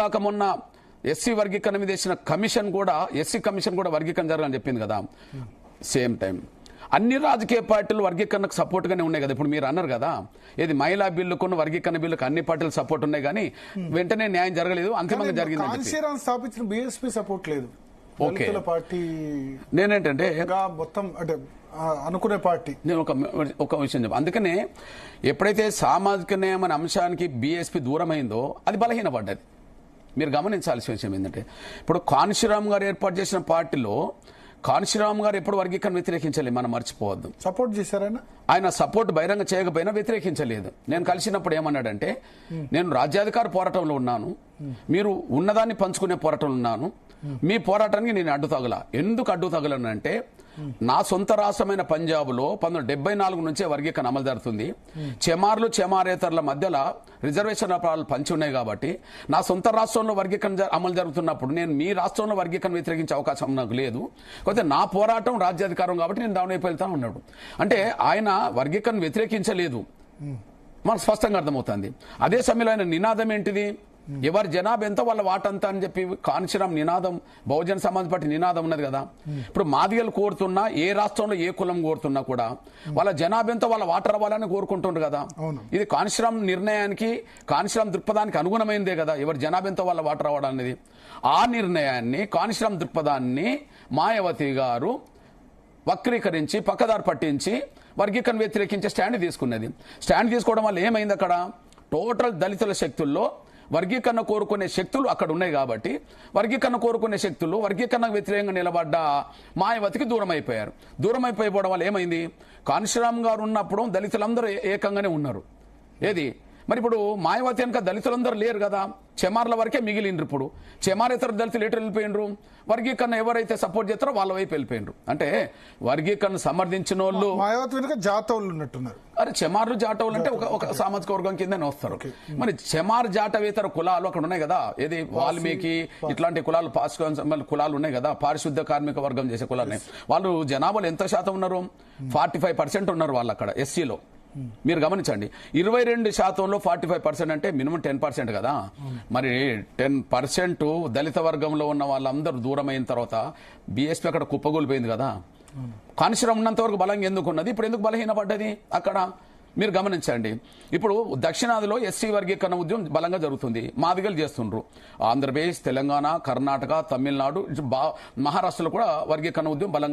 కాక మొన్న ఎస్సీ వర్గీకరణ మీద వేసిన కమిషన్ కూడా ఎస్సీ కమిషన్ కూడా వర్గీకరణ జరగాలని చెప్పింది కదా. సేమ్ టైం అన్ని రాజకీయ పార్టీలు వర్గీకరణకు సపోర్ట్ గానే ఉన్నాయి కదా. ఇప్పుడు మీరు అన్నారు కదా, ఏది మహిళా బిల్లుకు వర్గీకరణ బిల్లుకు అన్ని పార్టీలు సపోర్ట్ ఉన్నాయి కానీ వెంటనే న్యాయం జరగలేదు, అంతిమంగా జరిగింది. స్థాపించిన బీఎస్పీ సపోర్ట్ లేదు. ఓకే, పార్టీ నేనేంటంటే మొత్తం అంటే అనుకునే పార్టీ. నేను ఒక విషయం చెప్పాను. అందుకనే ఎప్పుడైతే సామాజిక న్యాయం అనే అంశానికి బీఎస్పీ దూరమైందో అది బలహీనపడ్డది. మీరు గమనించాల్సిన విషయం ఏంటంటే, ఇప్పుడు కాన్షీరామ్ గారు ఏర్పాటు చేసిన పార్టీలో కాన్షీరామ్ గారు ఎప్పుడు వర్గీకరణ వ్యతిరేకించలేదు, మనం మర్చిపోవద్దు. సపోర్ట్ చేశారైనా, ఆయన సపోర్ట్ బహిరంగ చేయకపోయినా వ్యతిరేకించలేదు. నేను కలిసినప్పుడు ఏమన్నాడంటే, నేను రాజ్యాధికార పోరాటంలో ఉన్నాను, మీరు ఉన్నదాన్ని పంచుకునే పోరాటంలో ఉన్నాను, మీ పోరాటానికి నేను అడ్డు తగలా. ఎందుకు అడ్డు తగలనంటే, నా సొంత రాష్ట్రమైన పంజాబ్ లో 1974 నుంచే వర్గీకరణ అమలు జరుగుతుంది. చెమార్లు చెమారేతరుల మధ్యలో రిజర్వేషన్ పంచి ఉన్నాయి కాబట్టి నా సొంత రాష్ట్రంలో వర్గీకరణ అమలు జరుగుతున్నప్పుడు నేను మీ రాష్ట్రంలో వర్గీకరణ వ్యతిరేకించే అవకాశం నాకు లేదు. కాకపోతే నా పోరాటం రాజ్యాధికారం కాబట్టి నేను దాని వైపు వెళ్తా ఉన్నాడు. అంటే ఆయన వర్గీకరణ వ్యతిరేకించలేదు, మనకు స్పష్టంగా అర్థమవుతుంది. అదే సమయంలో ఆయన నినాదం ఏంటిది, ఎవరి జనాభా ఎంత వాళ్ళ వాటంతా అని చెప్పి కాన్షీరామ్ నినాదం, బహుజన సమాజ్ పార్టీ నినాదం ఉన్నది కదా. ఇప్పుడు మాదిగలు కోరుతున్నా, ఏ రాష్ట్రంలో ఏ కులం కోరుతున్నా కూడా వాళ్ళ జనాభా ఎంత వాళ్ళ వాటర్ అవ్వాలని కోరుకుంటుండ్రు కదా. ఇది కాన్షీరామ్ నిర్ణయానికి, కాన్షీరామ్ దృక్పథానికి అనుగుణమైందే కదా, ఎవరి జనాభా ఎంత వాళ్ళ వాటర్ అవ్వాలనేది. ఆ నిర్ణయాన్ని, కాన్షీరామ్ దృక్పథాన్ని మాయావతి గారు వక్రీకరించి పక్కదారి పట్టించి వర్గీకరణ వ్యతిరేకించే స్టాండ్ తీసుకున్నది. స్టాండ్ తీసుకోవడం వల్ల ఏమైంది, అక్కడ టోటల్ దళితుల శక్తుల్లో వర్గీకరణ కోరుకునే శక్తులు అక్కడ ఉన్నాయి కాబట్టి వర్గీకరణ కోరుకునే శక్తులు వర్గీకరణకు వ్యతిరేకంగా నిలబడ్డ మాయావతికి దూరం అయిపోయారు. దూరం అయిపోవడం వల్ల ఏమైంది, కాన్షీరామ్ గారు ఉన్నప్పుడు దళితులందరూ ఏకంగానే ఉన్నారు. ఏది మరి ఇప్పుడు మాయావతి వెనక దళితులందరూ లేరు కదా, చెమార్ల వరకే మిగిలిండ్రు. ఇప్పుడు చెమారేతర దళితులు ఎటు వెళ్ళిపోయినరు, వర్గీకరణ ఎవరైతే సపోర్ట్ చేస్తారో వాళ్ళ వైపు వెళ్ళిపోయినరు. అంటే వర్గీకరణ సమర్థించిన వాళ్ళు మాయావతి వెనుక జాతవులు ఉన్నట్టున్నారు. అరే చెమార్లు జాటవులు అంటే ఒక సామాజిక వర్గం కిందనే వస్తారు. మరి చెమార్ జాటవేతర కులాలు అక్కడ ఉన్నాయి కదా, ఏది వాల్మీకి ఇట్లాంటి కులాలు, కులాలు ఉన్నాయి కదా, పారిశుద్ధ కార్మిక వర్గం చేసే కులాలు. వాళ్ళు జనాభాలో ఎంత శాతం ఉన్నారు, 45% ఉన్నారు వాళ్ళు అక్కడ ఎస్సీలో. మీరు గమనించండి, 22%లో 45% అంటే మినిమం 10% కదా. మరి 10% దళిత వర్గంలో ఉన్న వాళ్ళందరూ దూరం అయిన తర్వాత బీఎస్పీ అక్కడ కుప్పగూలిపోయింది కదా. కాన్షీరామ్ ఉన్నంత వరకు బలంగా ఎందుకు ఉన్నది, ఇప్పుడు ఎందుకు బలహీనపడ్డది అక్కడ మీరు గమనించండి. ఇప్పుడు దక్షిణాదిలో ఎస్సీ వర్గీకరణ ఉద్యమం బలంగా జరుగుతుంది, మాదిగలు చేస్తుండ్రు. ఆంధ్రప్రదేశ్, తెలంగాణ, కర్ణాటక, తమిళనాడు, మహారాష్ట్రలో కూడా వర్గీకరణ ఉద్యమం బలంగా